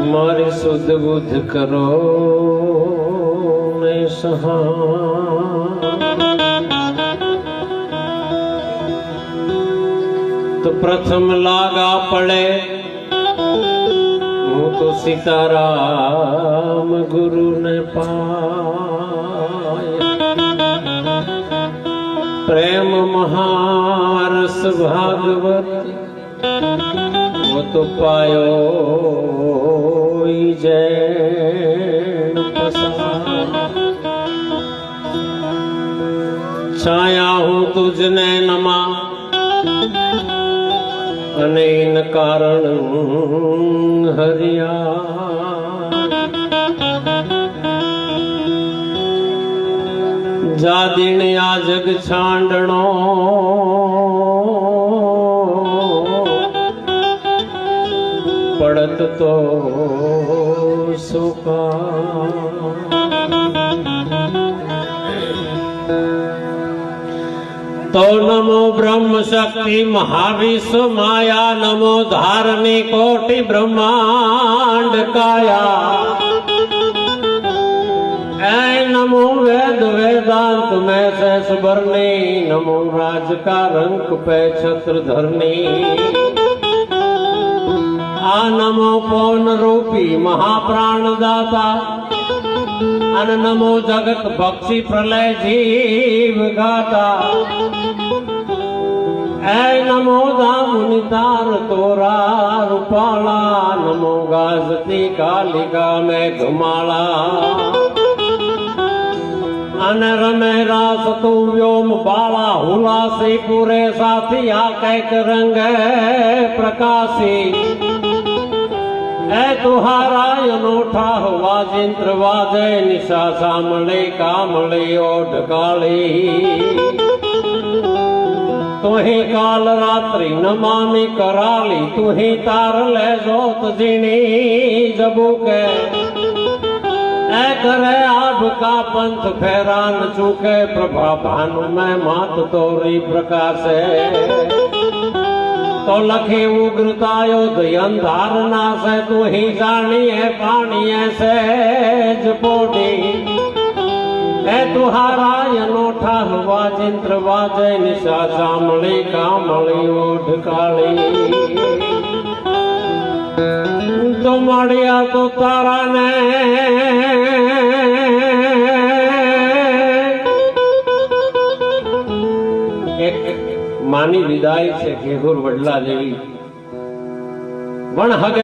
मारी सुध बुध करो ने सहा तो प्रथम लागा पड़े हूँ तो सीताराम गुरु ने पाए प्रेम महारस भागवत वो तो पायो जैन छाया हूँ तुझने नमा अनेन कारण हरिया जा दिन आ जग छांडणो पड़त तो सुखा तो नमो ब्रह्म शक्ति महाविश्व माया नमो धारणी कोटि ब्रह्मांड काया ऐ नमो वेद वेदांत में शेष भरने नमो राज का रंक पे छत्र धरने आ नमो पौन रूपी महाप्राण दाता अन नमो जगत बक्षी प्रलय जीव गाता ऐ नमो दामुनितार तोरा रूपाला नमो गाजती कालिका में घुमाला अन रमे रास तू व्योम बाला हुला से पूरे साथी आ कैक रंग प्रकाशी ऐ तुहारा अनूठा हुआ जिंत्र वाजे निशा सामले कामले ओढ़ काली तुही काल रात्रि नमामि कराली तुही तार ले जोत जीनी जबू के ऐ करे आब का पंथ फेरान चूके प्रभा भानु में मात तोरी प्रकाशे तो लखी उग्रतायोध अंधार नाश तू ही जानी है पानी से जपोटी ऐ तुहारा अनूठा हुआ जिंत्र वाजे निशा चामड़ी कामड़ी ओढ़ काली तो मड़िया तो तारा ने मानी विदाई से घेघुर वडला जेवी वण हगे